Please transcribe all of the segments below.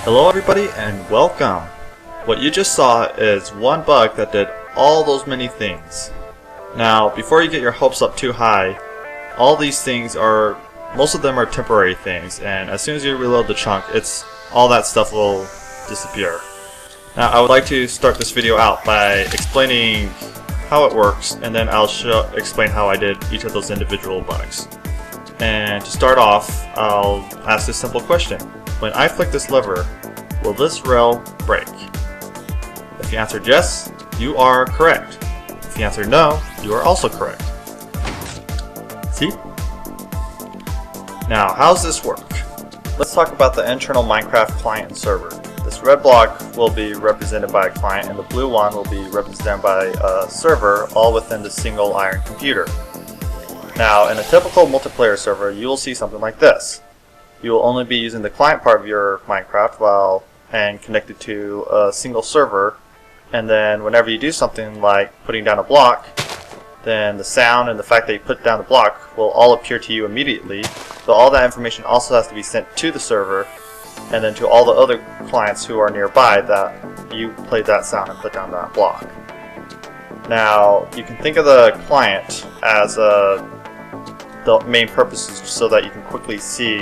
Hello everybody and welcome! What you just saw is one bug that did all those many things. Now, before you get your hopes up too high, all these things are, most of them are temporary things, and as soon as you reload the chunk, all that stuff will disappear. Now, I would like to start this video out by explaining how it works, and then I'll explain how I did each of those individual bugs. And to start off, I'll ask this simple question. When I flick this lever, will this rail break? If you answered yes, you are correct. If you answered no, you are also correct. See? Now, how does this work? Let's talk about the internal Minecraft client and server. This red block will be represented by a client and the blue one will be represented by a server, all within the single iron computer. Now, in a typical multiplayer server, you will see something like this. You will only be using the client part of your Minecraft and connected to a single server, and then whenever you do something like putting down a block, then the sound and the fact that you put down the block will all appear to you immediately, but all that information also has to be sent to the server and then to all the other clients who are nearby that you played that sound and put down that block. Now, you can think of the client as the main purpose is so that you can quickly see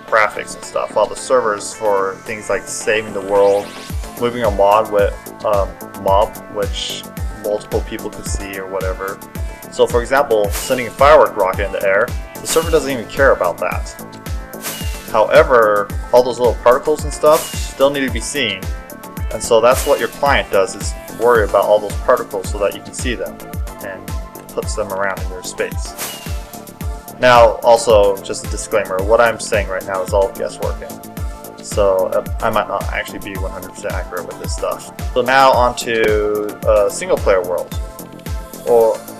graphics and stuff, while the servers for things like saving the world, moving a mob which multiple people could see or whatever. So for example, sending a firework rocket in the air, the server doesn't even care about that. However, all those little particles and stuff still need to be seen, and so that's what your client does, is worry about all those particles so that you can see them and puts them around in their space. Now, also, just a disclaimer, what I'm saying right now is all guessworking, so I might not actually be 100% accurate with this stuff. So now onto a single player world.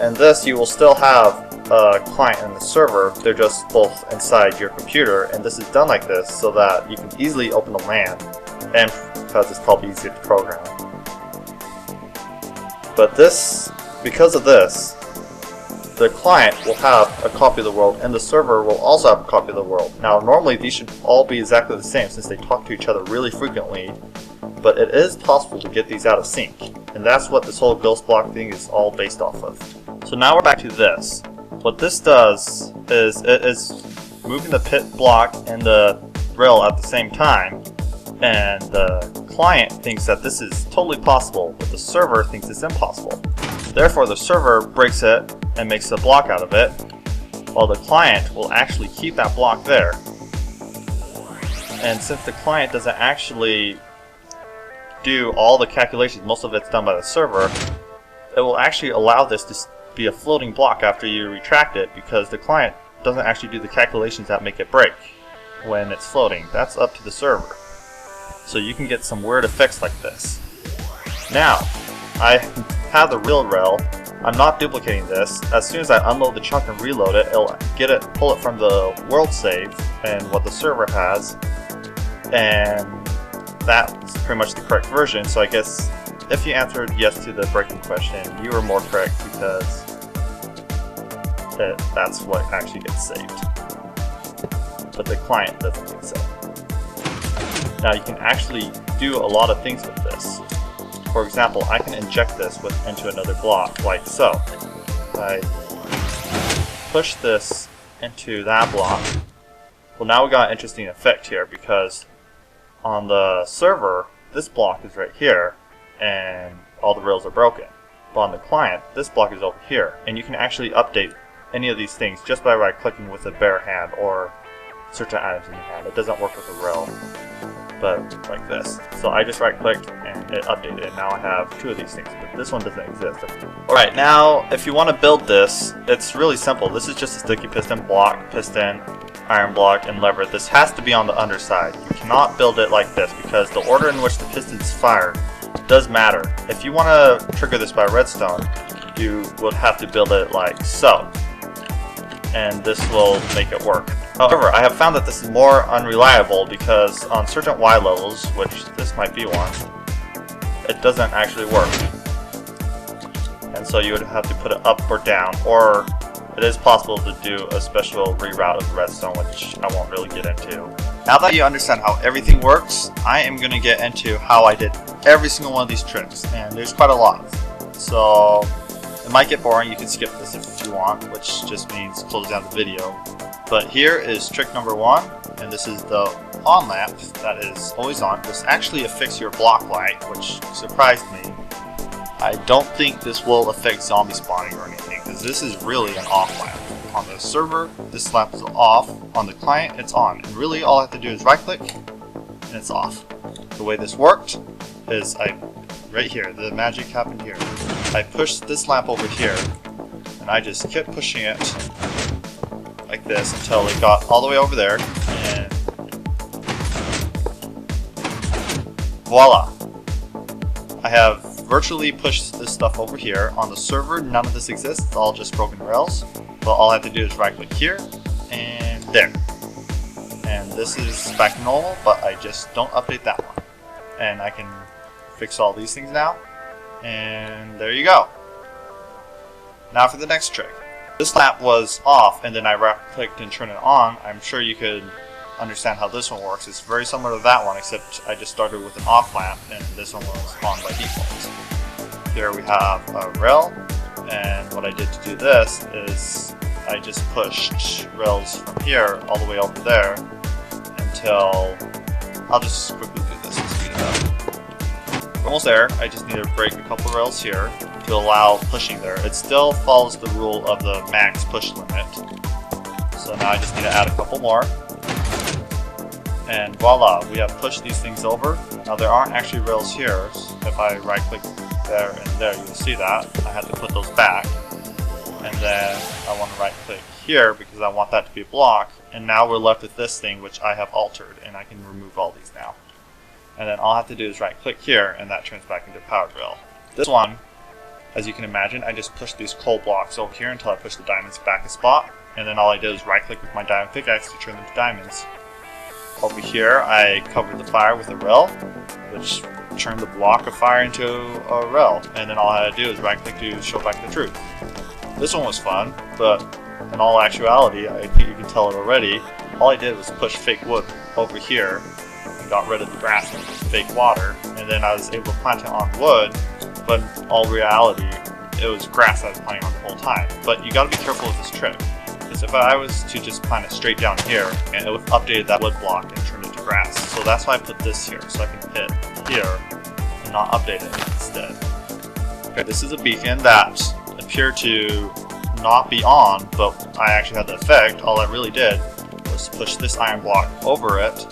In this, you will still have a client and the server, they're just both inside your computer, and this is done like this so that you can easily open the LAN, and because it's probably easier to program. But because of this, the client will have a copy of the world and the server will also have a copy of the world. Now, normally these should all be exactly the same since they talk to each other really frequently, but it is possible to get these out of sync, and that's what this whole ghost block thing is all based off of. So now we're back to this. What this does is it is moving the pit block and the rail at the same time, and the client thinks that this is totally possible, but the server thinks it's impossible. Therefore, the server breaks it and makes a block out of it, while the client will actually keep that block there. And since the client doesn't actually do all the calculations, most of it's done by the server, it will actually allow this to be a floating block after you retract it, because the client doesn't actually do the calculations that make it break when it's floating. That's up to the server. So you can get some weird effects like this. Now, I have the real rail. I'm not duplicating this. As soon as I unload the chunk and reload it, it'll pull it from the world save and what the server has, and that's pretty much the correct version. So I guess if you answered yes to the breaking question, you were more correct because that's what actually gets saved. But the client doesn't get saved. Now you can actually do a lot of things with this. For example, I can inject this into another block, like so. I push this into that block. Well, now we got an interesting effect here because on the server, this block is right here, and all the rails are broken. But on the client, this block is over here, and you can actually update any of these things just by right-clicking with a bare hand or certain items in your hand. It doesn't work with a rail, but like this. So I just right-clicked and it updated, and now I have two of these things, but this one doesn't exist. Alright, now if you want to build this, it's really simple. This is just a sticky piston block, piston, iron block, and lever. This has to be on the underside. You cannot build it like this because the order in which the pistons fire does matter. If you want to trigger this by redstone, you would have to build it like so, and this will make it work. However, I have found that this is more unreliable because on certain Y levels, which this might be one, it doesn't actually work. And so you would have to put it up or down, or it is possible to do a special reroute of redstone, which I won't really get into. Now that you understand how everything works, I am going to get into how I did every single one of these tricks, and there's quite a lot. So it might get boring, you can skip this if you want, which just means close down the video. But here is trick number 1, and this is the on lamp that is always on. This actually affects your block light, which surprised me. I don't think this will affect zombie spawning or anything, because this is really an off lamp. On the server, this lamp is off. On the client, it's on. And really all I have to do is right click, and it's off. The way this worked is right here, the magic happened here. I pushed this lamp over here, and I just kept pushing it like this until it got all the way over there, and voila! I have virtually pushed this stuff over here. On the server, none of this exists, it's all just broken rails. But all I have to do is right click here, and there. And this is back to normal, but I just don't update that one. And I can fix all these things now, and there you go. Now for the next trick. This lamp was off, and then I right clicked and turned it on. I'm sure you could understand how this one works. It's very similar to that one, except I just started with an off lamp, and this one was on by default. Here we have a rail, and what I did to do this is I just pushed rails from here all the way over there until, I'll just quickly do this and speed it up. Almost there. I just need to break a couple rails here to allow pushing there. It still follows the rule of the max push limit. So now I just need to add a couple more. And voila, we have pushed these things over. Now there aren't actually rails here. So if I right click there and there, you'll see that. I have to put those back. And then I want to right click here because I want that to be a block. And now we're left with this thing which I have altered, and I can remove all these now. And then all I have to do is right click here, and that turns back into a powered rail. This one, as you can imagine, I just pushed these coal blocks over here until I pushed the diamonds back a spot. And then all I did is right click with my diamond pickaxe to turn them to diamonds. Over here, I covered the fire with a rail, which turned the block of fire into a rail. And then all I had to do is right click to show back the truth. This one was fun, but in all actuality, I think you can tell it already, all I did was push fake wood over here and got rid of the grass and fake water, and then I was able to plant it on wood, but in all reality, it was grass I was planting on the whole time. But you gotta be careful with this trick, because if I was to just plant it straight down here, and it would have updated that wood block and turned it to grass. So that's why I put this here, so I can hit here and not update it instead. Okay, this is a beacon that appeared to not be on, but I actually had the effect. All I really did was push this iron block over it,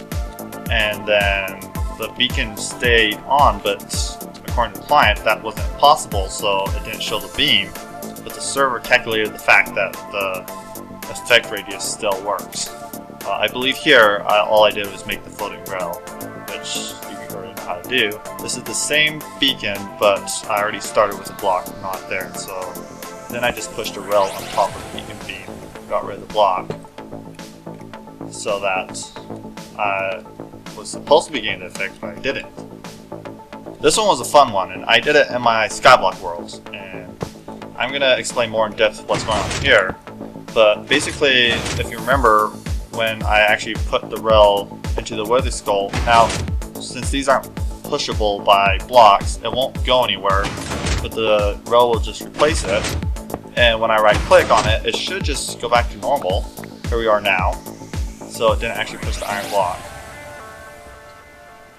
and then the beacon stayed on, but according to the client that wasn't possible, so it didn't show the beam, but the server calculated the fact that the effect radius still works. I believe here all I did was make the floating rail, which you how to do. This is the same beacon, but I already started with a block not there. So then I just pushed a rail on top of the beacon beam, got rid of the block, so that I was supposed to be getting the effect, but I didn't. This one was a fun one, and I did it in my Skyblock world, and I'm going to explain more in depth what's going on here. But basically, if you remember, when I actually put the rail into the Wither Skull, now since these aren't pushable by blocks, it won't go anywhere, but the rail will just replace it. And when I right click on it, it should just go back to normal. Here we are now. So it didn't actually push the iron block.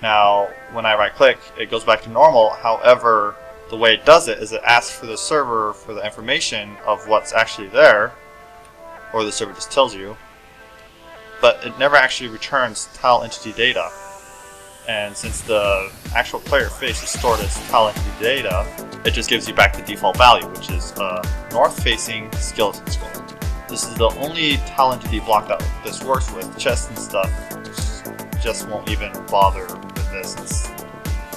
Now, when I right click, it goes back to normal. However, the way it does it is it asks for the server for the information of what's actually there, or the server just tells you, but it never actually returns tile entity data. And since the actual player face is stored as tile entity data, it just gives you back the default value, which is a north-facing skeleton skull. This is the only tile entity block that this works with. Chests and stuff just won't even bother with this, since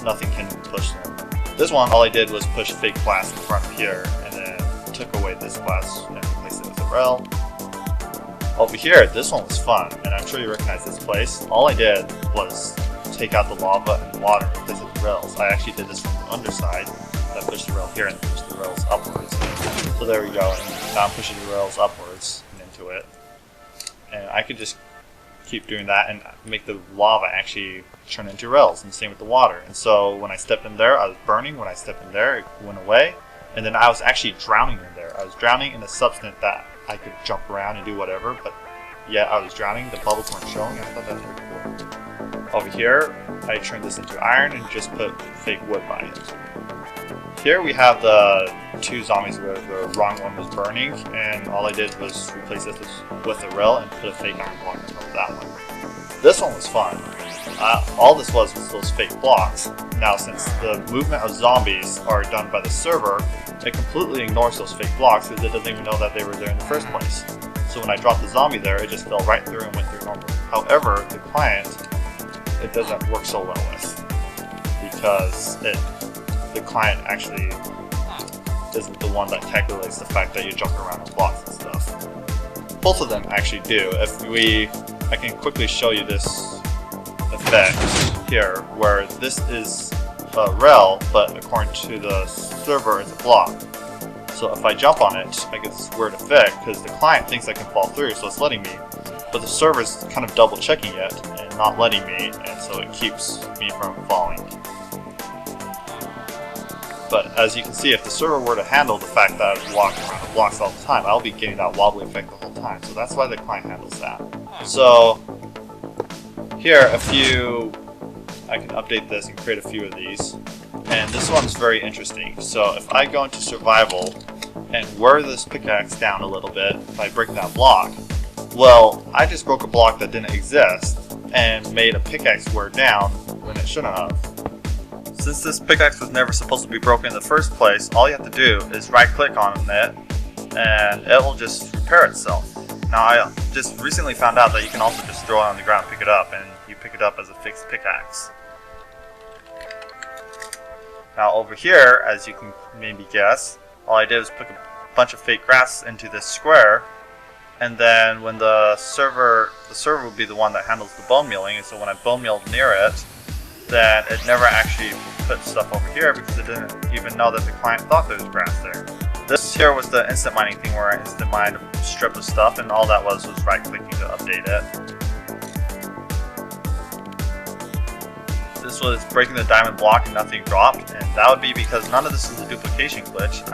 nothing can push them. This one, all I did was push fake glass in front of here, and then took away this glass and replaced it with a rail. Over here, this one was fun, and I'm sure you recognize this place. All I did was take out the lava and water and replace it with rails. I actually did this from the underside. I pushed the rail here and pushed the rails upwards. So there we go, and now I'm pushing the rails upwards and into it. And I could just keep doing that and make the lava actually turn into rails, and the same with the water. And so when I stepped in there, I was burning. When I stepped in there, it went away. And then I was actually drowning in there. I was drowning in a substance that I could jump around and do whatever, but yeah, I was drowning. The bubbles weren't showing. I thought that was pretty cool. Over here, I turned this into iron and just put fake wood by it. Here we have the two zombies where the wrong one was burning, and all I did was replace this with a rail and put a fake iron block on top of that one. This one was fun. All this was those fake blocks. Now, since the movement of zombies are done by the server, it completely ignores those fake blocks because it doesn't even know that they were there in the first place. So when I dropped the zombie there, it just fell right through and went through normally. However, the client, it doesn't work so well with, because the client actually isn't the one that calculates the fact that you're jumping around on blocks and stuff. Both of them actually do. I can quickly show you this effect here, where this is a rail, but according to the server, it's a block. So if I jump on it, I get this weird effect because the client thinks I can fall through, so it's letting me. But the server's kind of double checking it and not letting me, and so it keeps me from falling. But as you can see, if the server were to handle the fact that I walk around the blocks all the time, I'll be getting that wobbly effect the whole time. So that's why the client handles that. So here, I can update this and create a few of these. And this one's very interesting. So if I go into survival and wear this pickaxe down a little bit by breaking that block, well, I just broke a block that didn't exist and made a pickaxe wear down when it shouldn't have. Since this pickaxe was never supposed to be broken in the first place, all you have to do is right click on it and it will just repair itself. Now, I just recently found out that you can also just throw it on the ground and pick it up, and you pick it up as a fixed pickaxe. Now over here, as you can maybe guess, all I did was put a bunch of fake grass into this square, and then when the server will be the one that handles the bone mealing, and so when I bone mealed near it, then it never actually put stuff over here because it didn't even know that the client thought there was grass there. This here was the instant mining thing where I instant mined a strip of stuff, and all that was right clicking to update it. This was breaking the diamond block and nothing dropped, and that would be because none of this is a duplication glitch,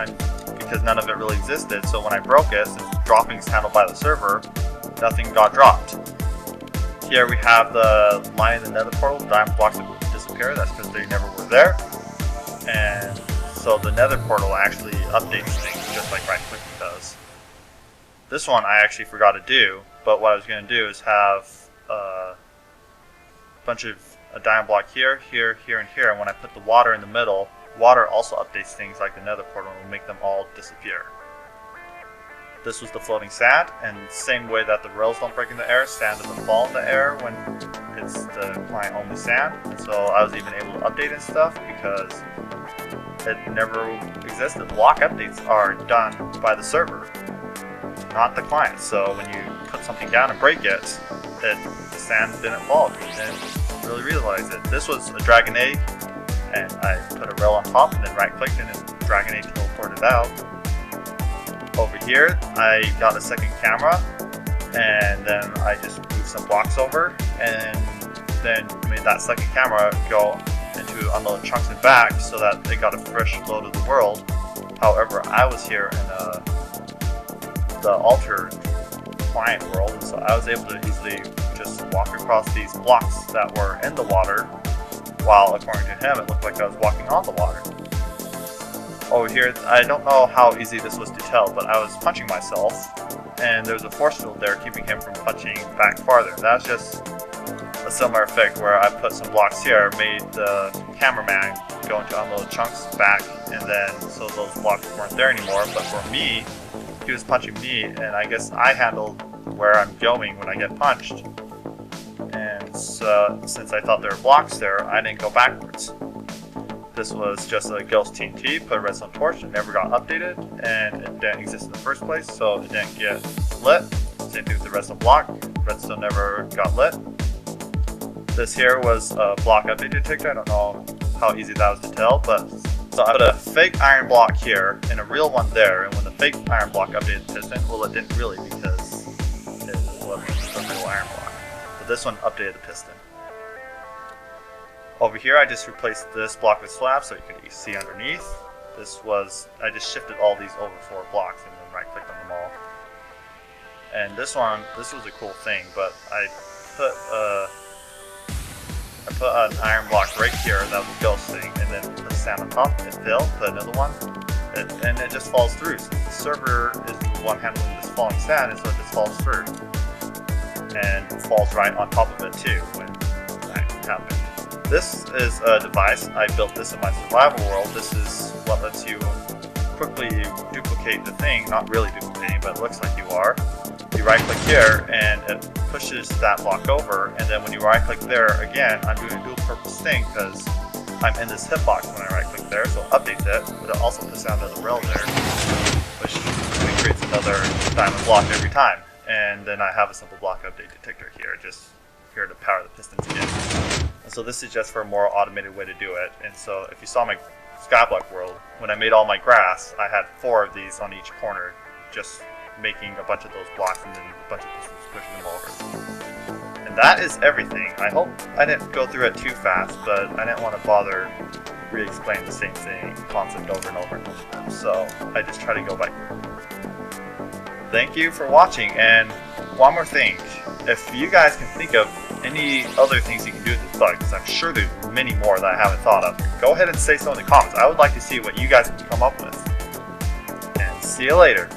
because none of it really existed. So when I broke it, since dropping is handled by the server, nothing got dropped. Here we have the line in the nether portal. The diamond blocks would disappear. That's because they never were there. And so the nether portal actually updates things just like right clicking does. This one I actually forgot to do, but what I was going to do is have a bunch of a diamond block here, here, here, and here, and when I put the water in the middle, water also updates things like the nether portal and will make them all disappear. this was the floating sand, and same way that the rails don't break in the air, sand doesn't fall in the air when it's the client only sand. And so I was even able to update and stuff because it never existed. Block updates are done by the server, not the client. So when you put something down and break it, the sand didn't fall. You didn't really realize it. This was a dragon egg, and I put a rail on top and then right clicked and then dragon egg teleported out. Over here, I got a second camera, and then I just moved some blocks over, and then made that second camera go into unload chunks and back so that they got a fresh load of the world. However, I was here in the altered client world, and so I was able to easily just walk across these blocks that were in the water, while according to him, it looked like I was walking on the water. Over here, I don't know how easy this was to tell, but I was punching myself, and there was a force field there keeping him from punching back farther. That's just a similar effect where I put some blocks here, made the cameraman go into unload chunks back, and then so those blocks weren't there anymore. But for me, he was punching me, and I guess I handled where I'm going when I get punched. And so, since I thought there were blocks there, I didn't go backwards. This was just a ghost TNT, put a redstone torch, it never got updated, and it didn't exist in the first place, so it didn't get lit. Same thing with the redstone block, redstone never got lit. This here was a block update detector. I don't know how easy that was to tell, but so I put a fake iron block here and a real one there, and when the fake iron block updated the piston, well, it didn't really because it wasn't a real iron block. But this one updated the piston. Over here, I just replaced this block with slabs so you could see underneath. I just shifted all these over 4 blocks and then right clicked on them all. And this was a cool thing, but I put an iron block right here, that was a ghost thing, and then put sand on top, it fell, put another one, and it just falls through. So the server is the one handling this falling sand, and so it just falls through. And falls right on top of it too when that happened. This is a device, I built this in my survival world. This is what lets you quickly duplicate the thing, not really duplicating, but it looks like you are. You right click here and it pushes that block over, and then when you right click there again, I'm doing a dual purpose thing because I'm in this hitbox when I right click there, so it updates it, but it also puts down another rail there, which creates another diamond block every time. And then I have a simple block update detector here, just here to power the pistons again. And so this is just for a more automated way to do it. And so if you saw my Skyblock world, when I made all my grass, I had 4 of these on each corner, just making a bunch of those blocks and then a bunch of pistons pushing them over. And that is everything. I hope I didn't go through it too fast, but I didn't want to bother re-explain the same concept over and over and over. So I just try to go by. Thank you for watching, and one more thing. If you guys can think of any other things you can do with this bug, because I'm sure there's many more that I haven't thought of, go ahead and say so in the comments. I would like to see what you guys can come up with. And see you later.